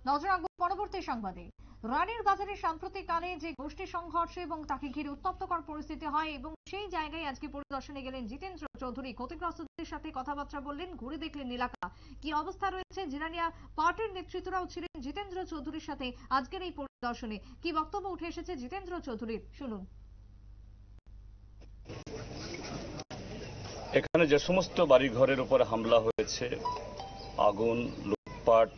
নজর রাখবো পরবর্তী সংবাদে। রানীর বাজারে সাম্প্রতিককালে যে গোষ্ঠী সংঘর্ষ এবং তাকে ঘিরে উত্তপ্তকর পরিস্থিতি হয় এবং সেই জায়গায় আজকে পরিদর্শনে গেলেন জিতেন্দ্র চৌধুরী। ক্ষতিগ্রস্তদের সাথে কথাবার্তা বললেন, ঘুরে দেখলেন এলাকা কি অবস্থা রয়েছে। জিরানিয়া পার্টির নেতৃত্বরাও ছিলেন জিতেন্দ্র চৌধুরীর সাথে আজকের এই পরিদর্শনে। কি বক্তব্য উঠে এসেছে জিতেন্দ্র চৌধুরীর, শুনুন। এখানে যে সমস্ত বাড়িঘরের উপর হামলা হয়েছে, আগুন, লুটপাট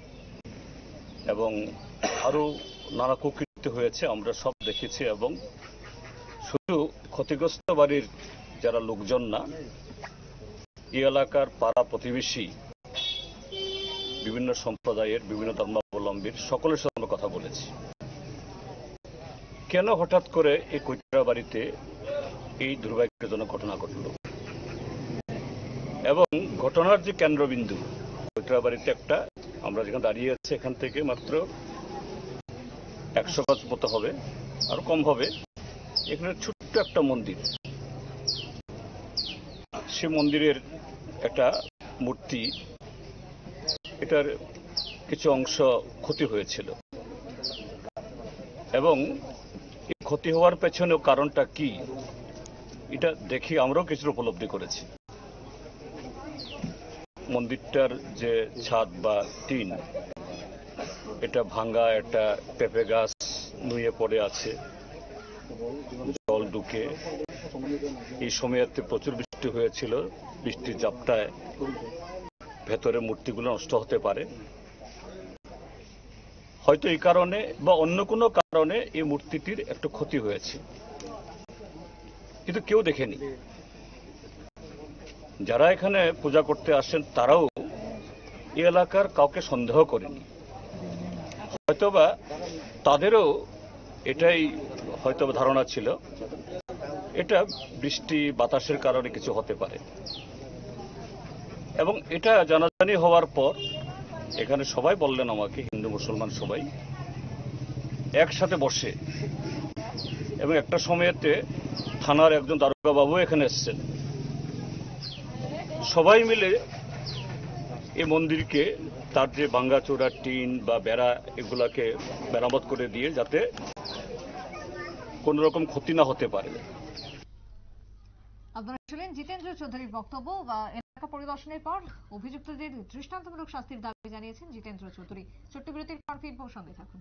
এবং আরো নানা কুকৃতি হয়েছে, আমরা সব দেখেছি। এবং শুধু ক্ষতিগ্রস্ত বাড়ির যারা লোকজন না, এই এলাকার পাড়া প্রতিবেশী, বিভিন্ন সম্প্রদায়ের, বিভিন্ন ধর্মাবলম্বীর সকলের সাথে আমরা কথা বলেছি। কেন হঠাৎ করে এই কৈতরা বাড়িতে এই দুর্ভাগ্যজনক ঘটনা ঘটল এবং ঘটনার যে কেন্দ্রবিন্দু কৈতরা বাড়িতে একটা, আমরা যেখানে দাঁড়িয়ে আছি এখান থেকে মাত্র 100 গজ মতো হবে, আর কম হবে। এখানে ছোট্ট একটা মন্দির, সে মন্দিরের একটা মূর্তি, এটার কিছু অংশ ক্ষতি হয়েছিল এবং এই ক্ষতি হওয়ার পেছনে কারণটা কি এটা দেখি আমরাও কিছু উপলব্ধি করেছি। মন্দিরটার যে ছাদ বা টিন, এটা ভাঙ্গা, একটা পেঁপে গাছ নুয়ে পড়ে আছে, জল ঢুকে। এই সময়তে প্রচুর বৃষ্টি হয়েছিল, বৃষ্টির ঝাপটায় ভেতরে মূর্তিগুলো নষ্ট হতে পারে। হয়তো এই কারণে বা অন্য কোনো কারণে এই মূর্তিটির একটু ক্ষতি হয়েছে, কিন্তু কেউ দেখেনি। যারা এখানে পূজা করতে আসেন তারাও এই এলাকার কাউকে সন্দেহ করেনি। হয়তোবা তাদেরও এটাই হয়তো ধারণা ছিল, এটা বৃষ্টি বাতাসের কারণে কিছু হতে পারে। এবং এটা জানাজানি হওয়ার পর এখানে সবাই বললেন আমাকে, হিন্দু মুসলমান সবাই একসাথে বসে, এবং একটা সময়েতে থানার একজন দারোগা বাবু এখানে এসেছেন, সবাই মিলে এই মন্দিরকে তার যে ভাঙ্গাচোরা টিন বা বেড়া এগুলাকে মেরামত করে দিয়ে যাতে কোন রকম ক্ষতি না হতে পারে। আপনারা শুনলেন জিতেন্দ্র চৌধুরীর বক্তব্য। এলাকা পরিদর্শনের পর অভিযুক্তদের দৃষ্টান্তমূলক শাস্তির দাবি জানিয়েছেন জিতেন্দ্র চৌধুরী। ছোট্ট বিরতির পর ফিরবো, সঙ্গে থাকুন।